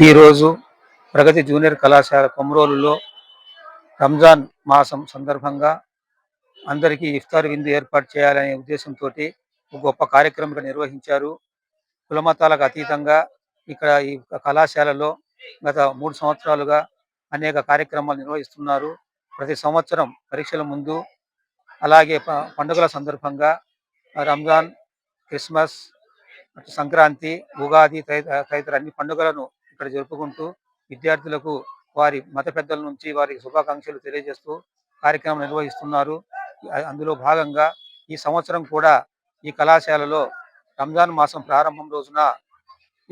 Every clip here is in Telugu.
ఈరోజు ప్రగతి జూనియర్ కళాశాల కొమరోలులో రంజాన్ మాసం సందర్భంగా అందరికీ ఇఫ్తార్ విందు ఏర్పాటు చేయాలనే ఉద్దేశంతో ఒక గొప్ప కార్యక్రమం నిర్వహించారు. కులమతాలకు అతీతంగా ఇక్కడ ఈ కళాశాలలో గత 3 సంవత్సరాలుగా అనేక కార్యక్రమాలు నిర్వహిస్తున్నారు. ప్రతి సంవత్సరం పరీక్షల ముందు, అలాగే పండుగల సందర్భంగా రంజాన్, క్రిస్మస్, సంక్రాంతి, ఉగాది తదితర అన్ని పండుగలను ఇక్కడ జరుపుకుంటూ విద్యార్థులకు వారి మత పెద్దల నుంచి వారికి శుభాకాంక్షలు తెలియజేస్తూ కార్యక్రమం నిర్వహిస్తున్నారు. అందులో భాగంగా ఈ సంవత్సరం కూడా ఈ కళాశాలలో రంజాన్ మాసం ప్రారంభం రోజున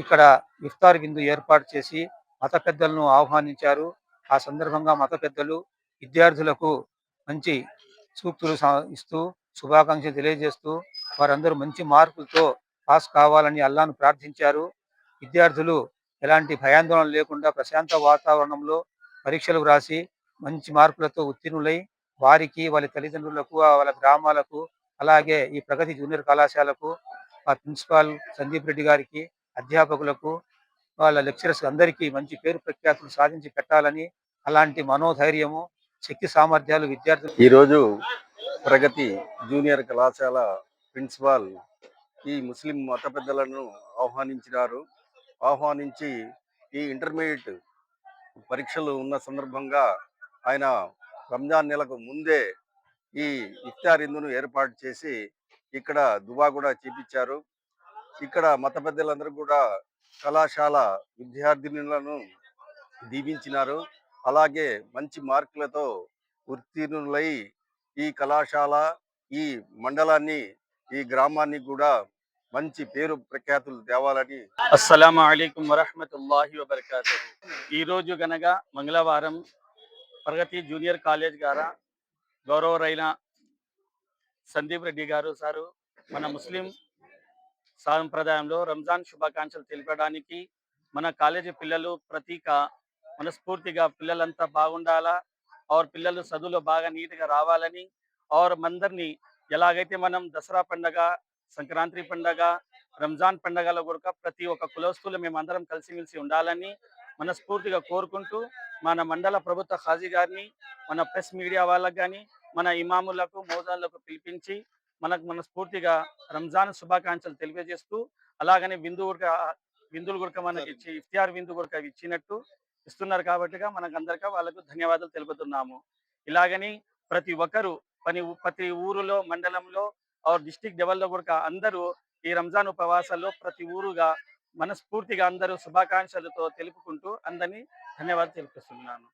ఇక్కడ ఇఫ్తార్ విందు ఏర్పాటు చేసి మత పెద్దలను ఆహ్వానించారు. ఆ సందర్భంగా మత పెద్దలు విద్యార్థులకు మంచి సూక్తులు ఇస్తూ శుభాకాంక్షలు తెలియజేస్తూ వారందరూ మంచి మార్కులతో పాస్ కావాలని అల్లాను ప్రార్థించారు. విద్యార్థులు ఎలాంటి భయాందోళన లేకుండా ప్రశాంత వాతావరణంలో పరీక్షలు వ్రాసి మంచి మార్కులతో ఉత్తీర్ణులై వారికి, వాళ్ళ తల్లిదండ్రులకు, వాళ్ళ గ్రామాలకు, అలాగే ఈ ప్రగతి జూనియర్ కళాశాలకు, ఆ ప్రిన్సిపాల్ సందీప్ రెడ్డి గారికి, అధ్యాపకులకు, వాళ్ళ లెక్చరర్స్ అందరికీ మంచి పేరు ప్రఖ్యాతులు సాధించి పెట్టాలని, అలాంటి మనోధైర్యము, శక్తి సామర్థ్యాలు విద్యార్థులు. ఈరోజు ప్రగతి జూనియర్ కళాశాల ప్రిన్సిపాల్ ఈ ముస్లిం మత పెద్దలను ఆహ్వానించి ఈ ఇంటర్మీడియట్ పరీక్షలు ఉన్న సందర్భంగా ఆయన రంజాన్ నెలకు ముందే ఈ ఇఫ్తార్ విందును ఏర్పాటు చేసి ఇక్కడ దువా కూడా చేపించారు. ఇక్కడ మత పెద్దలందరూ కూడా కళాశాల విద్యార్థినులను దీవించినారు. అలాగే మంచి మార్కులతో ఉత్తీర్ణులై ఈ కళాశాల, ఈ మండలాన్ని, ఈ గ్రామాన్ని కూడా మంచి పేరు ప్రఖ్యాతులు తేవాలని. అస్సలాము అలైకుం వరహ్మతుల్లాహి వబరకాతుహు. ఈరోజు గనక మంగళవారం ప్రగతి జూనియర్ కాలేజ్ గారా గౌరవరైన సందీప్ రెడ్డి గారు సారు మన ముస్లిం సాంప్రదాయంలో రంజాన్ శుభాకాంక్షలు తెలిపడానికి మన కాలేజీ పిల్లలు ప్రతీక మనస్ఫూర్తిగా పిల్లలంతా బాగుండాలా, పిల్లలు చదువులో బాగా నీట్గా రావాలని, మందరినీ ఎలాగైతే మనం దసరా పండగ, సంక్రాంతి పండగ, రంజాన్ పండగలో కూడా ప్రతి ఒక్క కులస్తులు మేమందరం కలిసిమెలిసి ఉండాలని మనస్ఫూర్తిగా కోరుకుంటూ మన మండల ప్రభుత్వ ఖాజీ గారిని, మన ప్రెస్ మీడియా వాళ్ళకు కానీ, మన ఇమాములకు, మోజాలకు పిలిపించి మనస్ఫూర్తిగా రంజాన్ శుభాకాంక్షలు తెలియజేస్తూ, అలాగనే విందులు కూడా మనకి ఇచ్చి ఇఫ్తియార్ విందు కూడా ఇస్తున్నారు కాబట్టిగా మనకందరికీ వాళ్ళకు ధన్యవాదాలు తెలుపుతున్నాము. ఇలాగని ప్రతి ఒక్కరు ప్రతి ఊరులో, మండలంలో డిస్టిక్ లెవెల్లో కూడా అందరూ ఈ రంజాన్ ఉపవాసాల్లో ప్రతి ఊరుగా మనస్ఫూర్తిగా అందరూ శుభాకాంక్షలతో తెలుపుకుంటూ అందరినీ ధన్యవాదాలు తెలుపుతున్నాను.